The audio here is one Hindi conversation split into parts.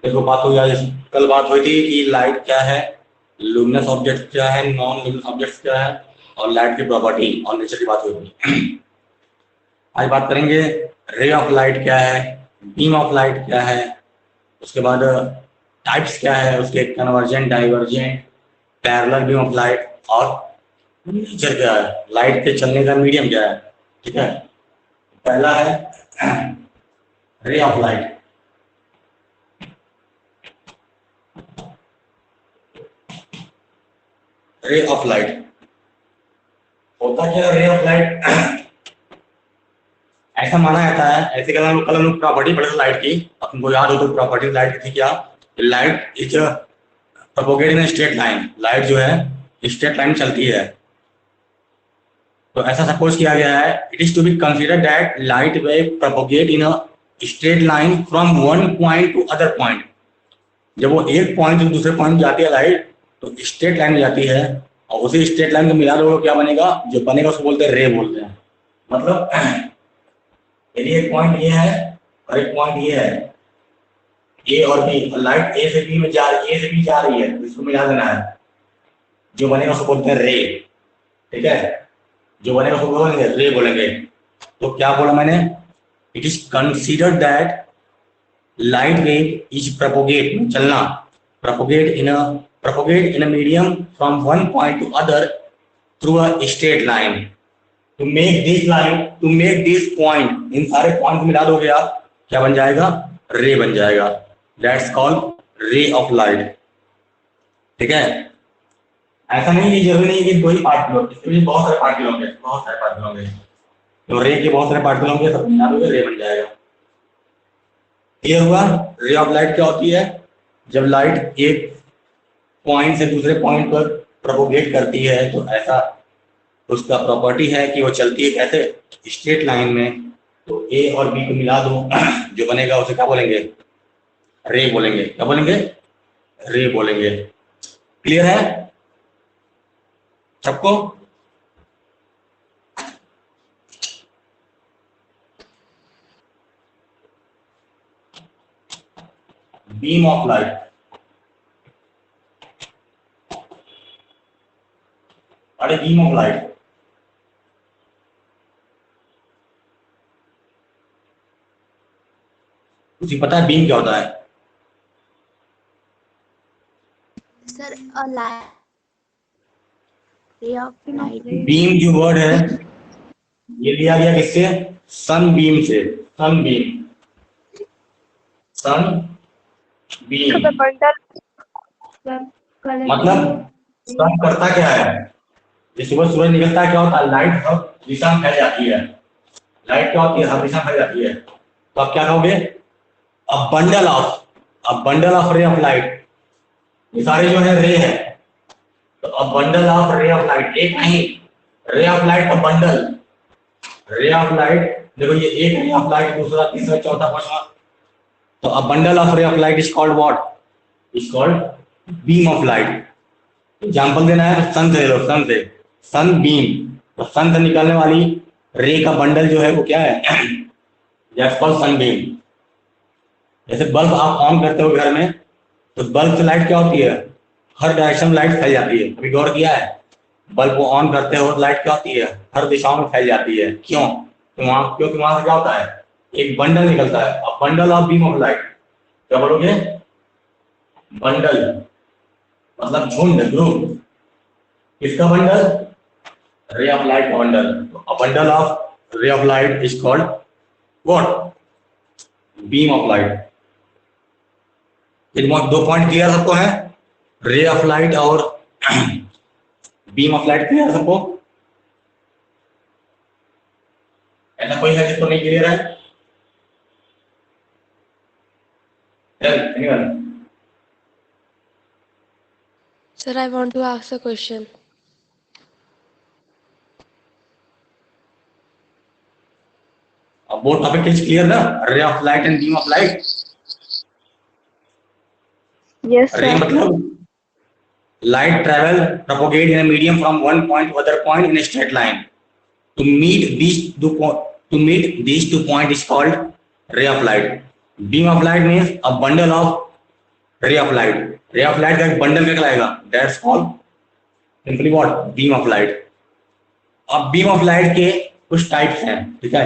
देखो बात हुई आज, कल बात हुई थी कि लाइट क्या है, लुमिनस ऑब्जेक्ट क्या है, नॉन लुमिनस ऑब्जेक्ट क्या है, और लाइट की प्रॉपर्टी और नेचर की बात हुई थी। आज बात करेंगे रे ऑफ लाइट क्या है, बीम ऑफ लाइट क्या है, उसके बाद टाइप्स क्या है उसके, convergent, divergent, parallel beam of light, और नेचर क्या है, लाइट के चलने का मीडियम क्या है। ठीक है, पहला है ray of light. Ray of light होता क्या है? रे ऑफ लाइट ऐसा माना जाता है, ऐसे कल हम लोग प्रॉपर्टी पढ़े थे लाइट की, आपको याद हो तो प्रॉपर्टी लाइट की थी क्या? Light is propagate in straight line. Light जो है स्ट्रेट लाइन चलती है। तो ऐसा सपोज किया गया है, it is to be consider that light wave propagate in a straight line from one point to other point. जब वो एक पॉइंट से दूसरे पॉइंट जाती है लाइट, तो स्ट्रेट लाइन में जाती है, और उसी स्ट्रेट लाइन को मिला दो क्या बनेगा? जो बनेगा उसको बोलते हैं रे बोलते हैं। मतलब यदि एक पॉइंट ये है और एक पॉइंट ये है, ए और बी, लाइट ए से बी में जा रही है, ए से बी जा रही है, तो इसको मिला देना है, जो बनेगा उसको बोलते हैं रे। ठीक है, जो बनेगा उसको बोलेंगे रे बोलेंगे। तो क्या बोला मैंने? It is considered that light wave is propagate, चलना, propagate in a medium from one point to other through a straight line. To make this line, to make this point, इन सारे पॉइंट मिला दोगे आप, क्या बन जाएगा? रे बन जाएगा। That's called ray of light. ठीक है, ऐसा नहीं कि जरूरी नहीं कि दो ही पार्टिकल होंगे, इसके भी बहुत सारे पार्टिकल होंगे, बहुत सारे पार्टिकल होंगे। तो रे के बहुत सारे पार्टिकल होंगे, सब मिला दोगे रे बन जाएगा। क्लियर हुआ? रे ऑफ लाइट क्या होती है? जब लाइट एक पॉइंट से दूसरे पॉइंट पर प्रोपोगेट करती है, तो ऐसा उसका प्रॉपर्टी है कि वो चलती है कैसे? स्ट्रेट लाइन में। तो ए और बी को मिला दो, जो बनेगा उसे क्या बोलेंगे? रे बोलेंगे। क्या बोलेंगे? रे बोलेंगे। क्लियर है सबको? बीम ऑफ लाइट, अरे बीम ऑफ लाइट, तुझे पता है बीम क्या होता है? Sir ray of light. Beam जो वर्ड है ये लिया गया किससे? सन बीम से। सन बीम, सन बीम मतलब सन करता क्या है? जब सुबह सूरज निकलता है क्या होता है? लाइट हर दिशा में फैल जाती है। लाइट क्या होती है? हर दिशा में फैल जाती है। तो आप क्या कहोगे? A bundle of ray of light. ये सारे जो है रे है, तो a bundle of ray of light, एक नहीं, रे ऑफ लाइट का बंडल। रे ऑफ लाइट, देखो ये एक रे ऑफ लाइट, दूसरा, तीसरा, चौथा, पांचवा। तो a bundle of ray of light is called what? Is called beam of light. Example देना है तो सन से ले लो, सन से, सन बीम। तो सन से निकलने वाली रे का बंडल जो है वो क्या है? That's called sunbeam. जैसे बल्ब आप ऑन करते हो घर में, तो बल्ब से लाइट क्या होती है? हर डायरेक्शन में लाइट फैल जाती है। अभी गौर किया है? बल्ब को ऑन करते हो तो लाइट क्या होती है? हर दिशाओं में फैल जाती है। क्यों? तो वहां, क्योंकि वहां से क्या होता है? एक बंडल निकलता है, अब bundle of beam of light. क्या बोलोगे? बंडल मतलब झुंड, ग्रुप। किसका बंडल? रे ऑफ लाइट का bundle. A bundle of ray of light is called what? Beam of light. दो पॉइंट क्लियर सबको है? रे ऑफ लाइट और बीम ऑफ लाइट क्लियर सबको? ऐसा कोई है जिसको नहीं क्लियर है? Anyone? Sir, I want to ask a question. अब बोथ टॉपिक इज क्लियर ना? Ray of light and beam of light. Yes, रे sir. मतलब light travel propagate in a medium from one point to other point in a straight line. To meet these two points is called ray of light. Beam of light means a bundle of ray of light, ray of light का एक बंडल क्या कहलाएगा, that's called simply what, beam of light. अब बीम ऑफ लाइट के कुछ टाइप्स हैं, ठीक है,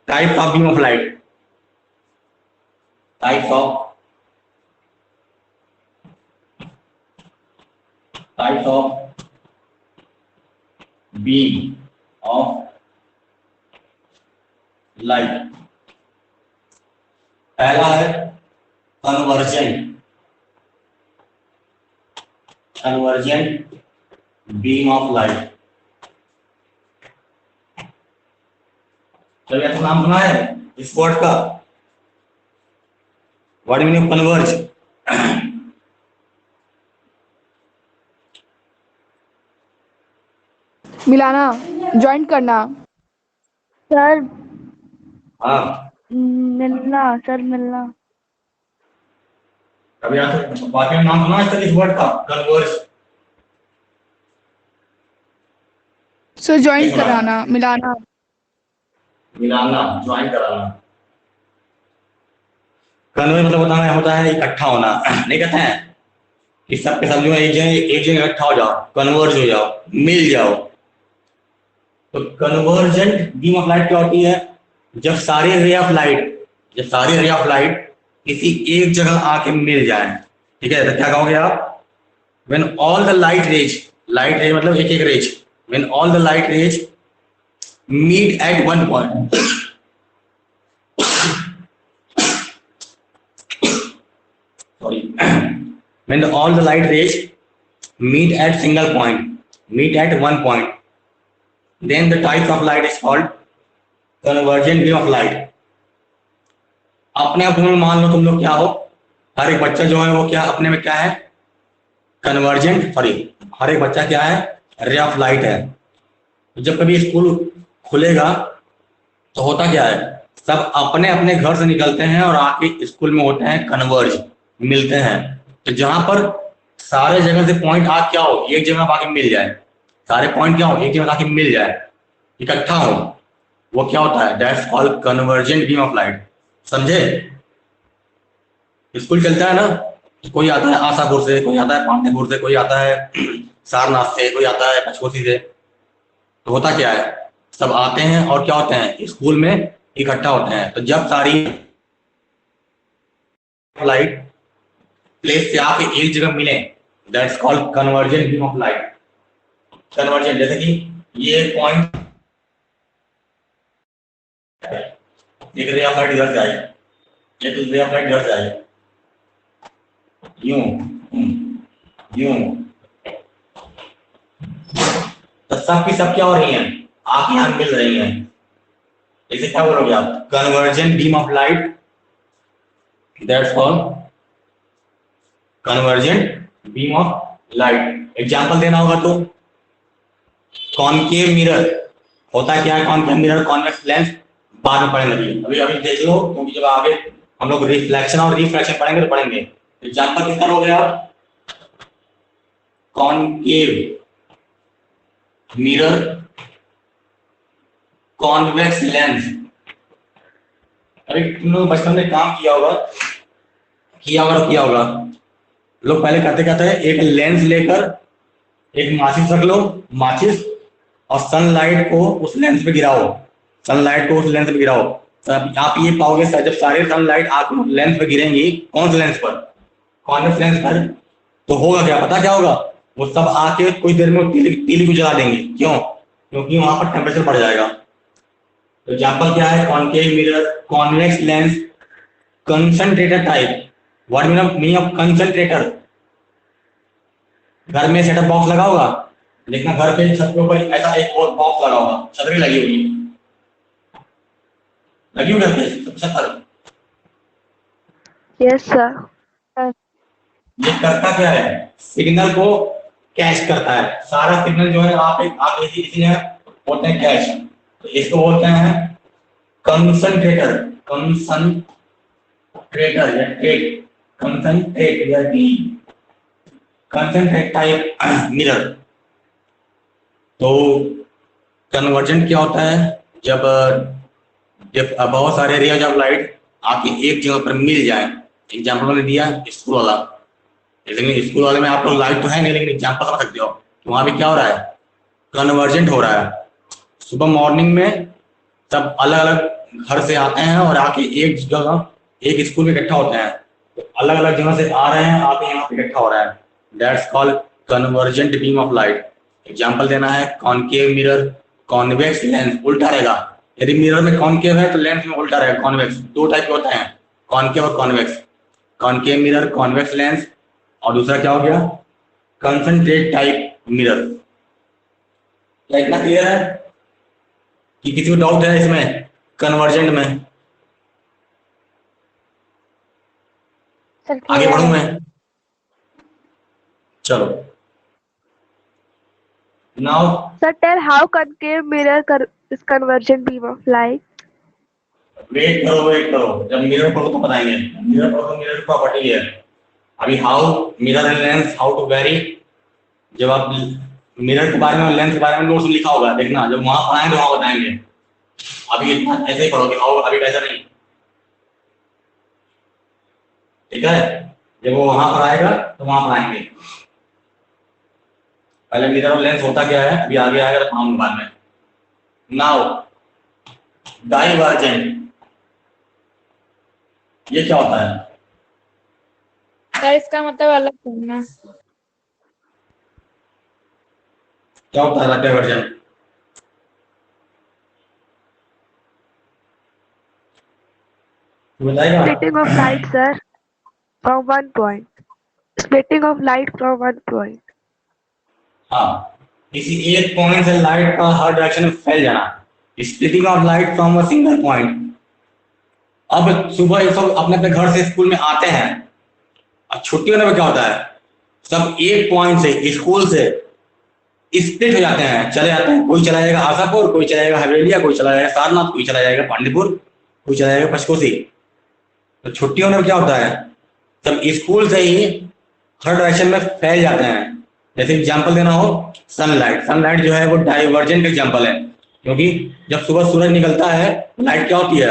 types of beam of light, types of beam of light. पहला है कन्वर्जेंट बीम ऑफ लाइट। कभी ऐसा नाम सुना है इस वर्ड का, व्हाट मीनिंग ऑफ कन्वर्ज? मिलाना, ज्वाइंट करना। सर हाँ, मिलना, सर मिलना। कभी ऐसा वाक्य में नाम सुना है इस वर्ड का, कन्वर्ज? सर ज्वाइंट कराना, मिलाना। मिलाना, ज्वाइन कराना। कन्वर्ज मतलब होता है इकट्ठा होना, नहीं कहते हैं कि सब के सब जो है एक जगह इकट्ठा हो जाओ, कन्वर्ज हो जाओ, मिल जाओ। तो कन्वर्जेंट बीम ऑफ लाइट क्या होती है, जब सारे रे ऑफ लाइट किसी एक जगह आके मिल जाए, ठीक है, तो क्या कहोगे आप, when all the light rays मतलब एक एक rays, when all the light rays meet at one point, sorry, when all the light rays meet at one point, then the type of light is called convergent beam of light। अपने आप तुम मान लो तुम लोग क्या हो, हर एक बच्चा जो है वो क्या अपने में क्या है, हर एक बच्चा क्या है, रे ऑफ लाइट है। जब कभी स्कूल खुलेगा तो होता क्या है, सब अपने अपने घर से निकलते हैं और आके स्कूल में होते हैं कन्वर्ज, मिलते हैं। तो जहां पर सारे जगह से पॉइंट आ क्या हो, एक जगह आके मिल जाए, सारे पॉइंट क्या हो, एक जगह आके मिल जाए, इकट्ठा हो, वो क्या होता है, that's called convergent beam of light. समझे? स्कूल चलता है ना, तो कोई आता है आशापुर से, कोई आता है पांडेपुर से, कोई आता है सारनाथ से, कोई आता है पचकोसी से। तो होता क्या है, सब आते हैं और क्या होते हैं, स्कूल में इकट्ठा होते हैं। तो जब सारी लाइट प्लेस से आके एक जगह मिले, that's called convergent beam of light. Convergent जैसे कि ये पॉइंट, एक रे ऑफ लाइट इधर से आई, एक रे ऑफ लाइट इधर से आई, यूं यूं, तो सबकी सब क्या हो रही है, आंखें यहां मिल रही हैं। इसे क्या बोलोगे आप, convergent beam of light, that's called convergent beam of light. Example देना होगा तो कॉनकेव मिरर होता क्या है, कॉनकेव मिरर, कॉन्वेक्स लेंस बाद में पढ़ने लगी, अभी देख लो, क्योंकि जब आगे हम लोग रिफ्लेक्शन और रिफ्रैक्शन पढ़ेंगे तो पढ़ेंगे। एग्जांपल किसका लोगे आप, कॉनकेव मिरर, कॉन्वेक्स लेंस। अभी तुम लोग बचपन में काम किया होगा, लोग पहले कहते हैं एक लेंस लेकर एक माचिस रख लो, माचिस, और सनलाइट को उस लेंस पे गिराओ, तो आप ये पाओगे सर, जब सारे सनलाइट आपको लेंस पे गिरेंगी, कौन से लेंस पर, कॉन्वेक्स लेंस पर, तो होगा क्या, पता क्या होगा, वो सब आके कुछ देर में तीली को जला देंगे। क्यों? क्योंकि वहां पर टेम्परेचर बढ़ जाएगा। तो एग्जांपल क्या है, concave mirror, convex lens, concentrator type. What meaning of concentrator? घर में सेटअप बॉक्स लगा होगा, देखना घर पे छत के ऊपर ऐसा एक और बॉक्स लगा होगा, छतरी लगी हुई घर पे छत पर। Yes sir. ये करता क्या है, सिग्नल को कैच करता है, सारा सिग्नल जो है आप इसी होते हैं कैच। तो इसको बोलते हैं कंसंट्रेटर कंसंट्रेट टाइप मिरर। तो कन्वर्जेंट क्या होता है, जब बहुत सारे रेज ऑफ लाइट आके एक जगह पर मिल जाए। एग्जाम्पल मैंने दिया स्कूल वाला, लेकिन स्कूल वाले में आप लोग लाइट तो है नहीं, लेकिन एग्जाम्पल समझ सकते हो। तो वहां पे क्या हो रहा है, कन्वर्जेंट हो रहा है। सुबह मॉर्निंग में सब अलग अलग घर से आते हैं और आके एक जगह एक स्कूल में इकट्ठा होते हैं। तो अलग अलग जगह से आ रहे हैं, आके यहाँ पे इकट्ठा हो रहा है। That's called convergent beam of light. Example देना है, कॉनकेव मिरर, कॉन्वेक्स लेंस। उल्टा रहेगा, यदि मिरर में कॉनकेव है तो लेंस में उल्टा रहेगा कॉन्वेक्स। दो टाइप के होते हैं, कॉनकेव और convex. Concave mirror, convex lens, और दूसरा क्या हो गया, कंसंट्रेट टाइप मिरर। क्या इतना क्लियर है कि किसी को डाउट है इसमें कन्वर्जेंट में? सर आगे क्लियर बढ़ूं है। मैं? चलो now sir tell how concave mirror is convergent beam of light. Wait करो, वेट करो, जब मिरर पढ़ो तो बताएंगे। मिरर पढ़ो तो मिरर की प्रॉपर्टी है। अभी how mirror and lens how to vary, जब आप मिरर के बारे में लेंस के बारे में नोट्स में लिखा होगा, देखना जब वहां पढ़ाएंगे वहां बताएंगे। अभी इतना ऐसे ही पढ़ोगे, हाउ अभी वैसा नहीं, ठीक है? जब वो वहां पर आएगा तो वहां पढ़ाएंगे। पहले मिरर और लेंस होता क्या है अभी आगे आएगा तो हम बाद में। नाउ डाइवर्जेंट, ये क्या होता है? सर इसका मतलब अलग करना। क्या होता है डाइवर्जेंट? बताएगा? Splitting of light, sir, from one point. Splitting of light from one point. हाँ, किसी एक पॉइंट से लाइट का हर डायरेक्शन में फैल जाना, splitting of light from a single point. अब सुबह ये सब अपने अपने घर से स्कूल में आते हैं, अब छुट्टी होने में क्या होता है, सब एक पॉइंट से स्कूल से स्प्लिट हो जाते हैं, चले जाते हैं। कोई चला जाएगा आशापुर, कोई चला जाएगा हवेलिया, कोई चला जाएगा सारनाथ, कोई चला जाएगा पांडेपुर, कोई चला जाएगा पंचकोसी। तो छुट्टी होने में क्या होता है, सब स्कूल से ही हर डायरेक्शन में फैल जाते हैं। जैसे एग्जाम्पल देना हो, सनलाइट। सनलाइट जो है वो डाइवर्जेंट एग्जाम्पल है, क्योंकि जब सुबह सूरज निकलता है लाइट क्या होती है,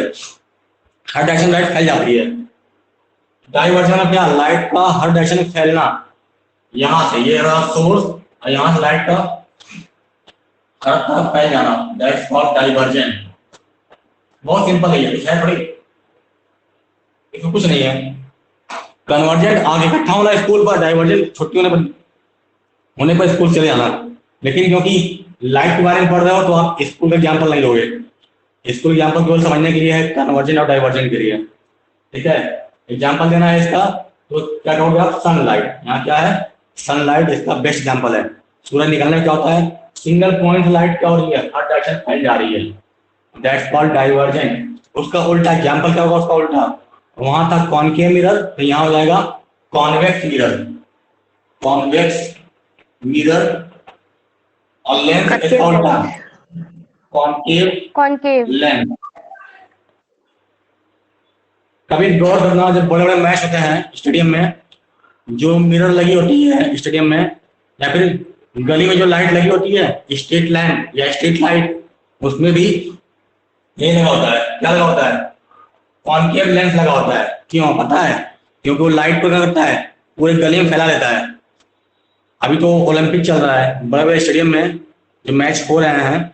हर डायरेक्शन लाइट फैल जाती है। डाइवर्जन में क्या, लाइट का हर डायरेक्शन में फैलना। यहां से ये रहा सोर्स और यहां से लाइट का हर तरफ फैल जाना, दैट्स कॉल्ड डाइवर्जन। बहुत सिंपल है ये, कुछ है थोड़ी, इसमें कुछ नहीं है। कन्वर्जेंट आगे इकट्ठा होना स्कूल पर, डाइवर्जेंट छुट्टी होने पर स्कूल चले जाना। लेकिन क्योंकि लाइट के बारे में पढ़ रहे हो तो आप स्कूल का एग्जाम्पल नहीं लोगे। स्कूल एग्जाम्पल केवल समझने के लिए है, कन्वर्जेंट और डाइवर्जेंट के लिए, ठीक है? एग्जाम्पल देना है इसका तो क्या कहोगे आप, सनलाइट। यहाँ क्या है, सनलाइट इसका बेस्ट एग्जाम्पल है। सूरज निकलने में क्या होता है, सिंगल पॉइंट लाइट क्या हो रही है, हर डायरेक्शन फैल जा रही है, दैट्स कॉल्ड डाइवर्जेंट। उसका उल्टा एग्जाम्पल क्या होगा, उसका उल्टा, वहां था कॉनकेव मिरर तो यहाँ हो जाएगा कॉन्वेक्स मिरर। कॉन्वेक्स मिरर और लेंस इसका उल्टा, कॉनकेव लेंस। कभी गौर करना, जब बड़े बड़े मैच होते हैं स्टेडियम में, जो मिरर लगी होती है स्टेडियम में, या फिर गली में जो लाइट लगी होती है, स्ट्रीट लैम्प या स्ट्रीट लाइट, उसमें भी ये लगा होता है, क्या लगा होता है, कॉनकेव लेंस लगा होता है। क्यों पता है, क्योंकि वो लाइट को क्या करता है, पूरे गली में फैला देता है। अभी तो ओलंपिक चल रहा है, बड़े बड़े स्टेडियम में जो मैच हो रहे हैं,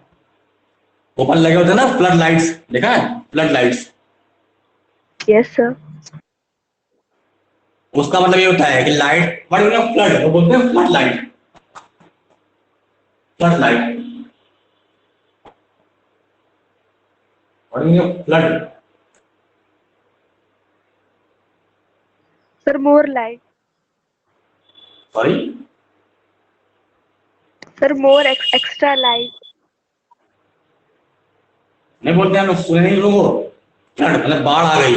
ऊपर लगे होते हैं ना फ्लड लाइट्स, देखा है फ्लड लाइट्स? Yes, sir. उसका मतलब ये होता है कि लाइट फ्लड, वो बोलते हैं flood light, flood light, flood. Sir, more light. Sorry, Sir, more extra light. नहीं बोलते हैं, सुने नहीं लोगों, फ्लड मतलब बाढ़ आ गई,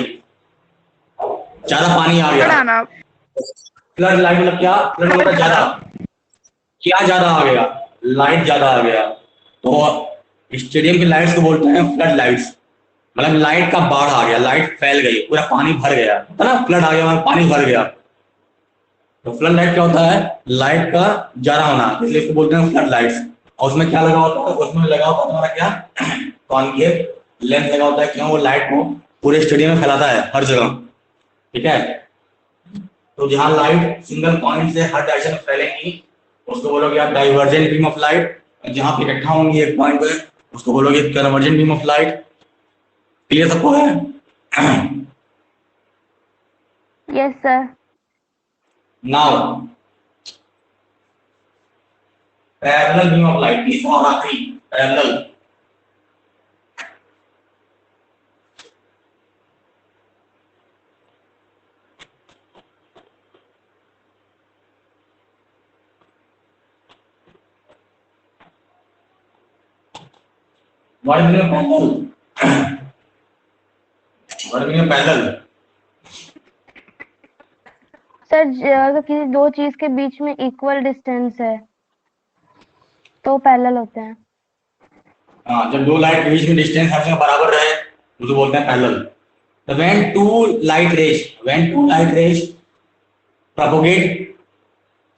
ज्यादा पानी आ गया। पढ़ाना। फ्लड लाइट मतलब क्या, फ्लड मतलब ज्यादा, क्या ज्यादा आ गया, लाइट ज्यादा आ गया। तो स्टेडियम की लाइट्स को बोलते हैं फ्लड लाइट्स, मतलब लाइट का बाढ़ आ गया, लाइट फैल गई, पूरा पानी भर गया, है ना? फ्लड आ गया, पानी भर गया। तो फ्लड लाइट क्या होता है, लाइट का ज्यादा होना, इसलिए इसको बोलते हैं फ्लड लाइट्स। और उसमें क्या लगा होता है, उसमें लगा होता है तुम्हारा क्या, कॉनकेव लेंस लगा होता है। क्यों, वो लाइट को पूरे स्टेडियम में फैलाता है हर जगह, ठीक है? तो जहां लाइट सिंगल पॉइंट से हर डायरेक्शन में फैलेंगी उसको बोलोगे आप डाइवर्जेंट बीम ऑफ लाइट, जहां पे इकट्ठा होंगी एक पॉइंट पे उसको बोलोगे convergent beam of light. Clear सबको है? Yes, sir. Now parallel beam of light, तीसरा और आखिरी parallel. What is meaning of parallel? What is meaning of parallel? Sir अगर किसी दो चीज के बीच में इक्वल डिस्टेंस है तो पैरेलल होते हैं। हाँ, जब दो लाइट के बीच में डिस्टेंस हर जगह बराबर रहे उसको बोलते हैं पैरेलल। तो when two light rays propagate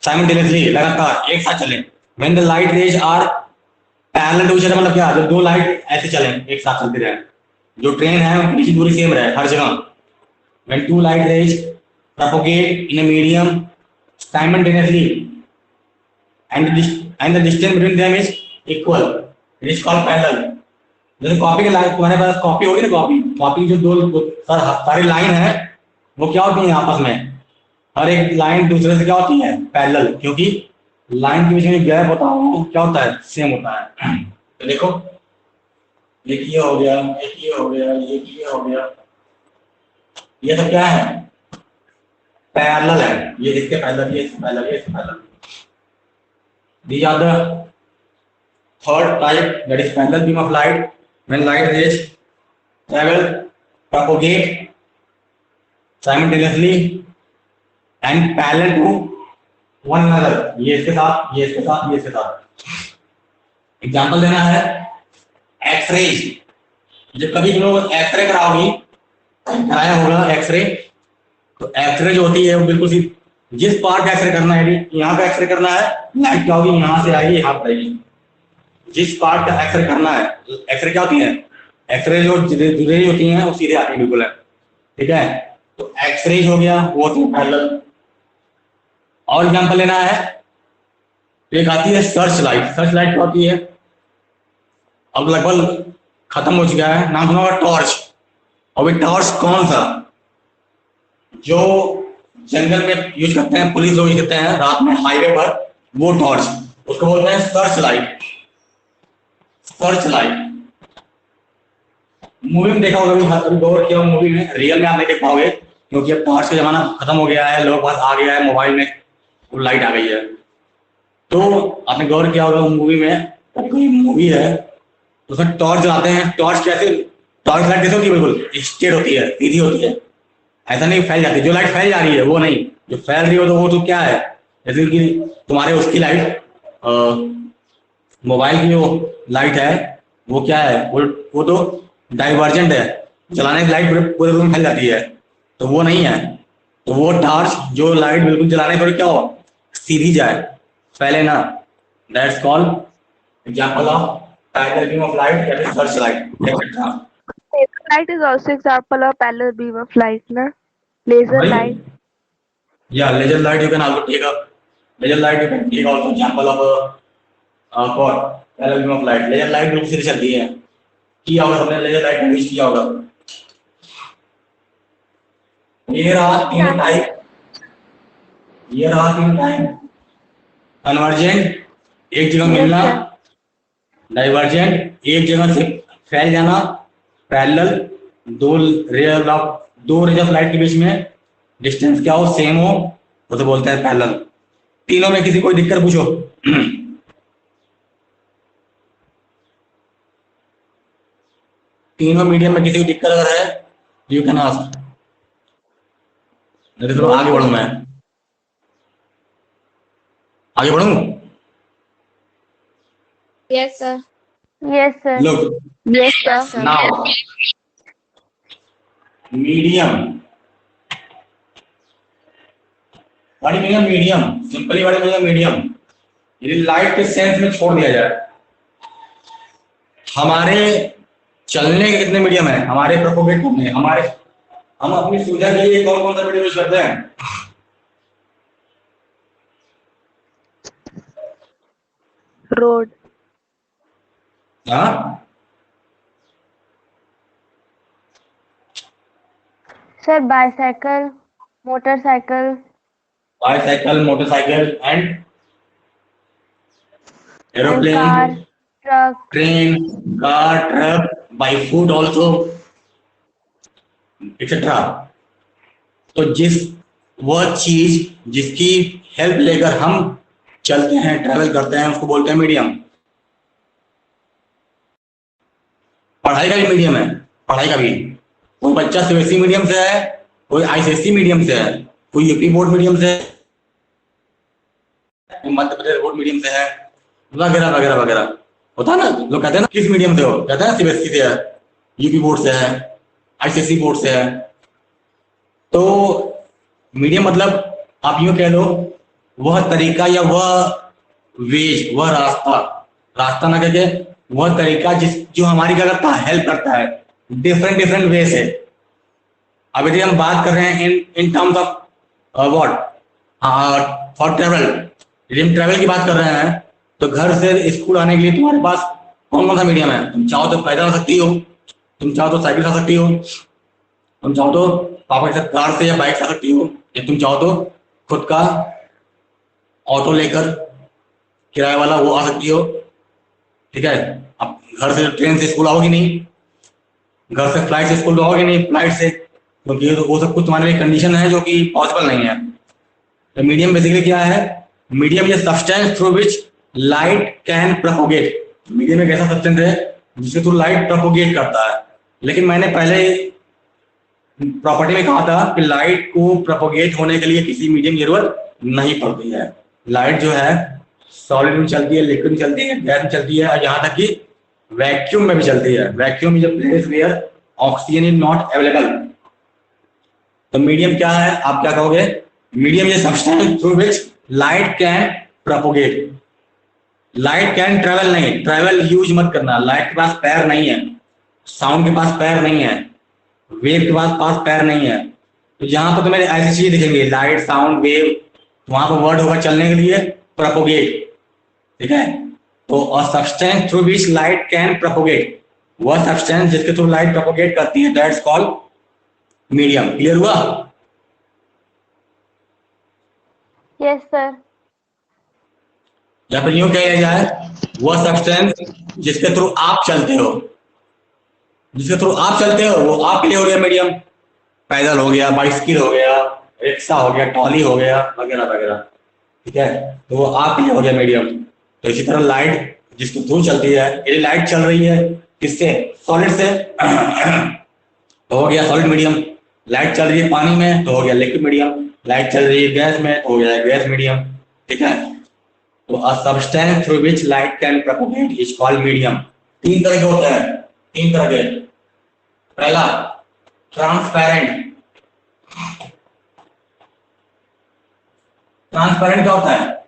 simultaneously, लगातार एक साथ चलें, when the light rays are parallel to each other, मतलब क्या, जब दो लाइट ऐसे चलें एक साथ चलते रहे, जो ट्रेन है उनकी बीच दूरी सेम रहे हर जगह। when two light rays propagate in a medium simultaneously and the distance between them is equal, it is called parallel। जैसे कॉपी के लाइन, तुम्हारे पास कॉपी होगी ना, कॉपी जो दो सारी लाइन है वो क्या होती है आपस में, हर एक लाइन दूसरे से क्या होती है पैरेलल, क्योंकि लाइन के बीच में गैप होता है वो क्या होता है सेम होता है। तो देखो एक ये हो गया, एक ये हो गया, एक ये हो गया, ये सब क्या है पैरेलल है, ये इसके पैरेलल, ये इसके पैरेलल, ये इसके parallel. These are the third type, that is parallel beam of light, when light rays travel, propagate simultaneously and parallel to one another, ये इसके साथ, ये इसके साथ, ये इसके साथ। एग्जाम्पल देना है एक्सरेज। जब कभी तुम लोग एक्सरे कराओगी, कराया होगा एक्सरे, तो एक्सरे जो होती है वो बिल्कुल सी जिस पार्ट का एक्सरे करना है, यहाँ पे एक्सरे करना है, लाइट क्या होगी यहाँ से आएगी यहाँ पर आएगी। जिस पार्ट का एक्सरे करना है, एक्सरे क्या होती है, एक्सरे जो रेज होती हैं वो सीधे आती है बिल्कुल है, ठीक है। तो एक्सरे हो गया वो होती है पैरेलल। और एग्जांपल लेना है, एक आती है सर्च लाइट। सर्च लाइट क्या होती है, अब लगभग खत्म हो चुका है, नाम सुना होगा टॉर्च। और ये टॉर्च कौन सा, जो जंगल में यूज करते हैं, पुलिस लोग यूज करते हैं रात में हाईवे पर, वो टॉर्च, उसको बोलते हैं search light. Search light movie में देखा होगा, अभी गौर किया मूवी में, रियल में आप नहीं देख पाओगे क्योंकि अब टॉर्च का जमाना खत्म हो गया है, लोगों के पास आ गया है मोबाइल में वो लाइट आ गई है। तो आपने गौर किया होगा मूवी में, कोई मूवी है उसमें टॉर्च जलाते हैं। टॉर्च कैसे, टॉर्च लाइट कैसे होती है, बिल्कुल स्ट्रेट होती है, सीधी होती है, ऐसा नहीं फैल जाती। जो लाइट फैल जा रही है वो नहीं, जो फैल रही हो तो वो तो क्या है, जैसे कि तुम्हारे उसकी लाइट, मोबाइल की जो लाइट है वो क्या है, वो तो डाइवर्जेंट है, जलाने की लाइट पूरे रूम में फैल जाती है, तो वो नहीं है। तो वो टॉर्च जो लाइट बिल्कुल जलाने पर क्या हो, सीधी जाए, फैले ना, that's called example of parallel beam of light, that is search light etcetera. Laser light is also example of parallel beam of light, na? Laser light. Yeah, laser light you can also take a laser light you can take also example of a what parallel beam of light. Laser light बिल्कुल सीधी चलती है, किया होगा सबने laser light यूज किया होगा। ये रहा तीन टाइप, ये रहा तीन टाइप, कन्वर्जेंट एक जगह मिलना, डाइवर्जेंट एक जगह से फैल जाना, पैरेलल दो रेज ऑफ लाइट के बीच में डिस्टेंस क्या हो, सेम हो, वो तो बोलते हैं पैरेलल। तीनों में किसी कोई दिक्कत पूछो। तीनों मीडियम में किसी को दिक्कत अगर है यू कैन आस्क, नहीं तो आगे बढ़ू, मैं आगे बढ़ू। Yes, sir. Yes, sir. Look, Yes, sir. now medium, what is meaning medium? Simply what is meaning medium? यदि लाइट के सेंस में छोड़ दिया जाए, हमारे चलने के कितने मीडियम है, हमारे प्रोपोगेट करने, हमारे हम अपनी सुविधा के लिए कौन कौन सा मीडियम यूज करते हैं, road. हाँ, sir bicycle, motorcycle, bicycle, motorcycle and and aeroplane, car, truck. Train, car, truck, by foot also etcetera. तो वह चीज जिसकी हेल्प लेकर हम चलते हैं, ट्रेवल करते हैं, उसको बोलते हैं मीडियम। पढ़ाई का भी मीडियम है, पढ़ाई का भी। कोई बच्चा सीबीएसई मीडियम से है, कोई आईसीएसई मीडियम से है, कोई यूपी बोर्ड मीडियम से है, कोई मध्य प्रदेश बोर्ड मीडियम से है, वगैरह वगैरह वगैरह। होता है ना, लोग कहते हैं ना किस मीडियम से हो, कहते हैं सीबीएसई से है, यूपी बोर्ड से है, आईसीएसई बोर्ड से है। तो मीडियम मतलब आप यूं कह लो, वह तरीका या वह वेज, वह रास्ता, रास्ता ना कहके वह तरीका जो हमारी क्या करता है, हेल्प करता है डिफरेंट डिफरेंट वे से। अब यदि हम बात कर रहे हैं in terms of what for travel, यदि हम ट्रेवल की बात कर रहे हैं तो घर से स्कूल आने के लिए तुम्हारे पास कौन कौन सा मीडियम है? तुम चाहो तो पैदल आ सकती हो, तुम चाहो तो साइकिल आ सकती हो, तुम चाहो तो पापा के साथ कार से या बाइक से आ सकती हो, या तुम चाहो तो खुद का ऑटो लेकर किराए वाला वो आ सकती हो। ठीक है, अब घर से ट्रेन से स्कूल आओगी नहीं, घर से फ्लाइट से स्कूल तो आओगे नहीं, फ्लाइट से, क्योंकि ये तो वो सब कुछ तुम्हारे लिए कंडीशन है जो कि पॉसिबल नहीं है। तो मीडियम बेसिकली क्या है? Medium is substance through which light can propagate. Medium एक ऐसा सब्सटेंस है जिसके थ्रू लाइट प्रोपोगेट करता है। लेकिन मैंने पहले प्रॉपर्टी में कहा था कि लाइट को प्रोपोगेट होने के लिए किसी मीडियम की जरूरत नहीं पड़ती है। लाइट जो है सॉलिड में चलती है, लिक्विड में चलती है, गैस में चलती है, और यहाँ तक कि वैक्यूम में भी चलती है। Vacuum is a place where oxygen is not available. तो मीडियम क्या है, आप क्या कहोगे? Medium is substance through which light can propagate. Light can travel नहीं, ट्रेवल यूज मत करना। लाइट के पास पैर नहीं है, साउंड के पास पैर नहीं है, वेव के पास पैर नहीं है। तो यहाँ पर तुम्हें ऐसी चीजें दिखेंगी, लाइट, साउंड, वेव, वहां पर वर्ड होगा चलने के लिए प्रोपोगेट। ठीक है, तो a substance through which light can propagate, वह सब्सटेंस जिसके थ्रू लाइट प्रोपोगेट करती है, दैट्स कॉल्ड मीडियम। क्लियर हुआ? Yes sir. या फिर यूं कह जाए, वह सब्सटेंस जिसके थ्रू आप चलते हो, जिसके थ्रू आप चलते हो वो आपके लिए हो गया मीडियम। पैदल हो गया, बाइसिकल हो गया, रिक्शा हो गया, ट्रॉली हो गया, वगैरह वगैरह। ठीक है, तो वो आपके लिए हो गया मीडियम। तो इसी तरह लाइट जिसके थ्रू चलती है, यदि लाइट चल रही है किससे? सॉलिड से, तो हो गया सॉलिड मीडियम। लाइट चल रही है पानी में तो हो गया लिक्विड मीडियम। लाइट चल रही है गैस में तो हो गया गैस मीडियम। ठीक है, तो a substance through which light can propagate is called medium. तीन तरह के होते हैं, तीन तरह के। पहला ट्रांसपेरेंट। ट्रांसपेरेंट क्या होता है?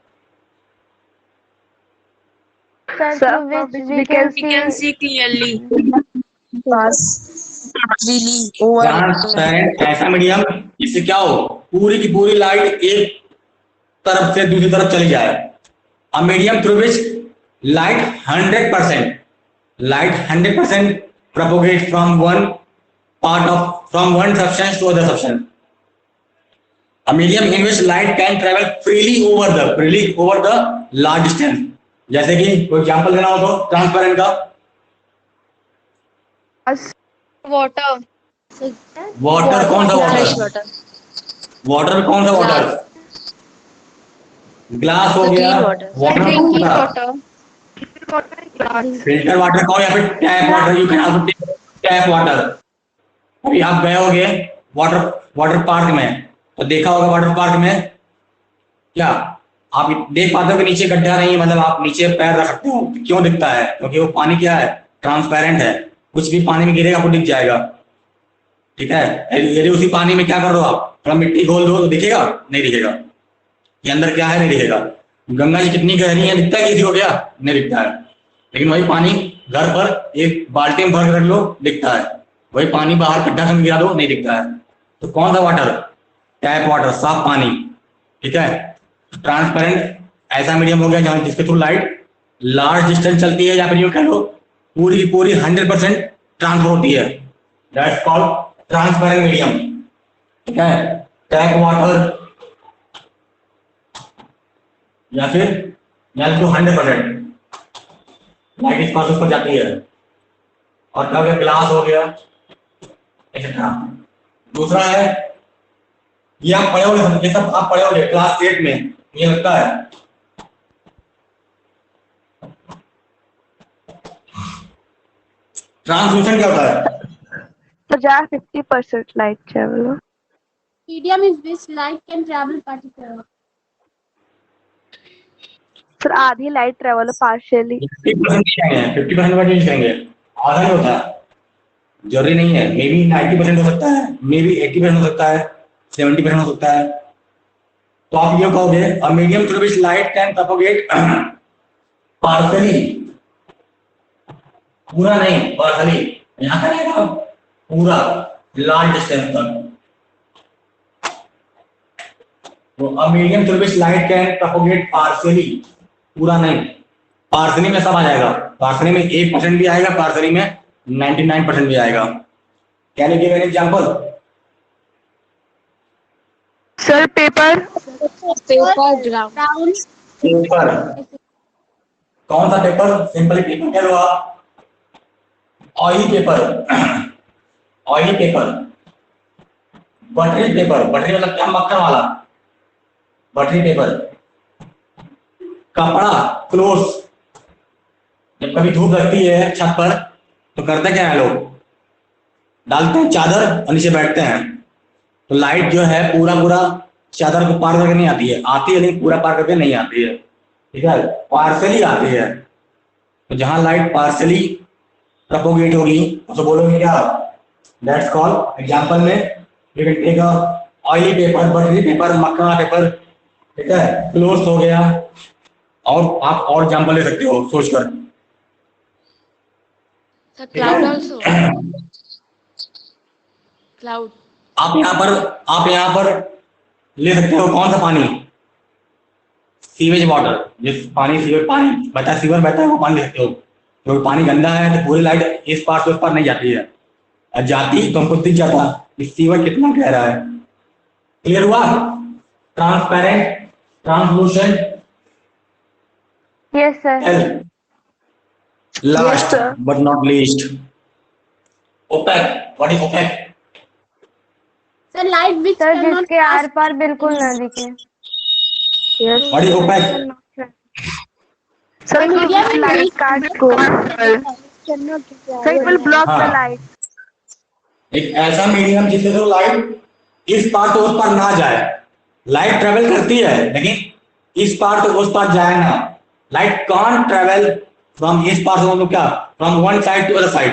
Sir, Sir, through which we we can can see clearly. Pass. Really. Over. Transparent ऐसा मीडियम जिससे क्या हो, पूरी की पूरी लाइट एक तरफ से दूसरी तरफ चली जाए। A medium through which light 100%, light 100% propagate from one substance to other substance. A medium in which light can travel freely over the large distance. जैसे कि कोई एग्जांपल देना हो तो ट्रांसपेरेंट का, Water. वाटर। कौन सा वाटर? वाटर में कौन सा वाटर? ग्लास हो गया, water Drinking water. Filter water का, या फिर tap water. You can also take tap water. अभी आप गए होगे वाटर पार्क में, तो देखा होगा वाटर पार्क में क्या आप देख पाते हो कि नीचे गड्ढा नहीं है, मतलब आप नीचे पैर रख सकते हो। क्यों दिखता है? क्योंकि वो पानी क्या है, ट्रांसपेरेंट है, कुछ भी पानी में गिरेगा आपको दिख जाएगा। ठीक है, यदि उसी पानी में क्या कर दो, आप थोड़ा मिट्टी घोल दो तो दिखेगा? नहीं दिखेगा। ये अंदर क्या है? नहीं दिखेगा। गंगा जी कितनी गहरी है, दिखता है किसी को? क्या नहीं दिखता है। लेकिन वही पानी घर पर एक बाल्टी में भर के रख लो, दिखता है। वही पानी बाहर गड्ढा में गिरा दो, नहीं दिखता है। तो कौन सा वाटर? टैप वाटर, साफ पानी। ठीक है, ट्रांसपेरेंट ऐसा मीडियम हो गया जहां जिसके थ्रू लाइट लार्ज डिस्टेंस चलती है या फिर यूं कह लो पूरी की पूरी 100% ट्रांसफर होती है, दैट्स कॉल्ड ट्रांसपेरेंट मीडियम। ठीक है, टैप वाटर या फिर 100% लाइट इस पास उस पर जाती है, और क्या हो गया, ग्लास हो गया एक्सेट्रा। दूसरा है, ये आप पढ़े होंगे, ये सब आप पढ़े होंगे क्लास 8 में, मुझे लगता है। ट्रांसमिशन क्या होता है? 50% light travel. Medium is which light can travel particular. Sir आधी लाइट ट्रेवल पार्शियली। 50% का चेंज करेंगे, आधा नहीं होता, जरूरी नहीं है, मे बी 90% हो सकता है, मे बी 80% हो सकता है, 70% हो सकता है। तो आप ये कहोगे a medium through which light can propagate partially, पूरा नहीं, पार्शियली, यहां का रहेगा पूरा लार्ज डिस्टेंस तक। तो a medium through which light can propagate partially, पूरा नहीं, पार्शियली में सब आ जाएगा, पार्शियली में 1% भी आएगा, पार्शियली में 99% भी आएगा। Can you give an example? Sir paper. Paper ground. Round. Paper, कौन सा पेपर? सिंपली पेपर कह लो आप, oily paper, oily paper, buttery paper, buttery मतलब क्या, मक्खन वाला बटरी पेपर। कपड़ा, क्लोथ्स, जब कभी धूप लगती है छत पर तो करते क्या है लोग, डालते हैं चादर और नीचे बैठते हैं, तो लाइट जो है पूरा पूरा चादर को पार करके नहीं आती है, आती है लेकिन पूरा पार करके नहीं आती है, ठीक है, पार्सली आती है। तो जहां लाइट पार्सली प्रोपोगेट होगी तो बोलोगे क्या, दैट्स कॉल्ड, एग्जांपल में you can take a oily paper, buttery paper, मक्खन पेपर, ठीक है, क्लोथ्स हो गया, और आप और एग्जांपल ले सकते हो सोचकर। The cloud also. Cloud. आप यहाँ पर ले सकते हो कौन सा पानी, सीवेज वाटर, जिस पानी सीवर पानी बहता है, सीवर बहता है, वो पानी ले सकते हो। तो पानी गंदा है तो पूरी लाइट इस पार से उस पार नहीं जाती है, और जाती तो हमको दिख जाता कि सीवर कितना गहरा है। क्लियर हुआ? Transparent, translucent, yes sir. Last but not least, opaque. What is opaque? The light which sir cannot जिसके आर पार बिल्कुल ना दिखे। Yes. What is opaque? Sir, medium and light which can't go. cannot Sir, it will block the हाँ। light. एक ऐसा मीडियम जिससे तो लाइट इस पार तो उस पार ना जाए, लाइट ट्रेवल करती है लेकिन इस पार तो उस पार जाए ना, लाइट कांट ट्रेवल फ्रॉम इस पार से, मतलब क्या, from one side to other side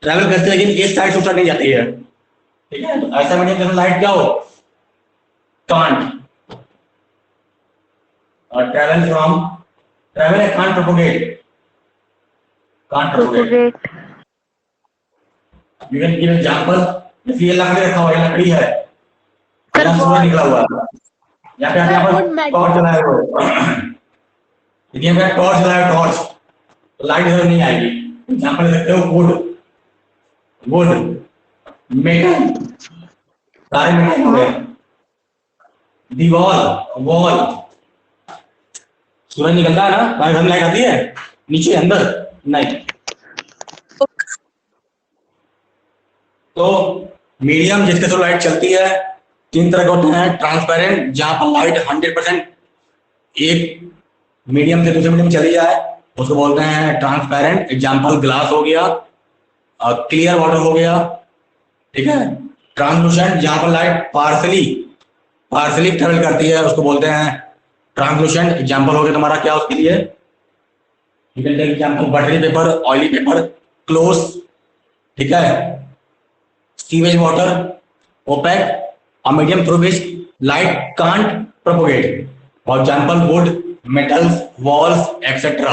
travel करती है, लेकिन इस साइड से उस साइड नहीं जाती है, ठीक है। तो ऐसा मीडियम जिसमें लाइट क्या हो, कांट, और ट्रेवल फ्रॉम, ट्रेवल है can't propagate, can't propagate. Propagate. You can give example, जैसे ये लकड़ी रखा हुआ है, लकड़ी है, यहाँ सूरज निकला हुआ है, यहाँ पे यहाँ पर टॉर्च जलाए हुए, यदि मैं टॉर्च जलाया, टॉर्च तो लाइट इधर नहीं आएगी। एग्जांपल दे सकते हो वुड, वुड, मेटल, सारे मेटल हो गए, दीवार, वॉल, सूरज निकलता है ना, बाहर हम लाइट आती है, नीचे अंदर नहीं। तो मीडियम जिसके थ्रू लाइट चलती है तीन तरह के होते हैं, ट्रांसपेरेंट जहां पर लाइट 100% एक मीडियम से दूसरे मीडियम चली जाए उसको बोलते हैं ट्रांसपेरेंट, एग्जांपल ग्लास हो गया, क्लियर वाटर हो गया, ठीक है। ट्रांसलूसेंट जहां पर लाइट पार्सली ट्रेवल करती है उसको बोलते हैं ट्रांसलूसेंट, एग्जांपल हो गया तुम्हारा क्या उसके लिए, you can take example buttery paper, oily paper, clothes, ठीक है, sewage water, opaque, a medium through which light can't propagate, for example wood, metals, walls, etc.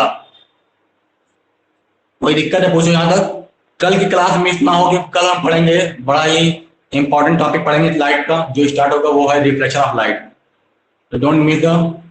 कोई दिक्कत है पूछो यहाँ तक? कल की क्लास मिस ना हो, कि कल हम पढ़ेंगे बड़ा ही इंपॉर्टेंट टॉपिक पढ़ेंगे लाइट का, जो स्टार्ट होगा वो है रिफ्लेक्शन ऑफ लाइट, तो डोंट मिस द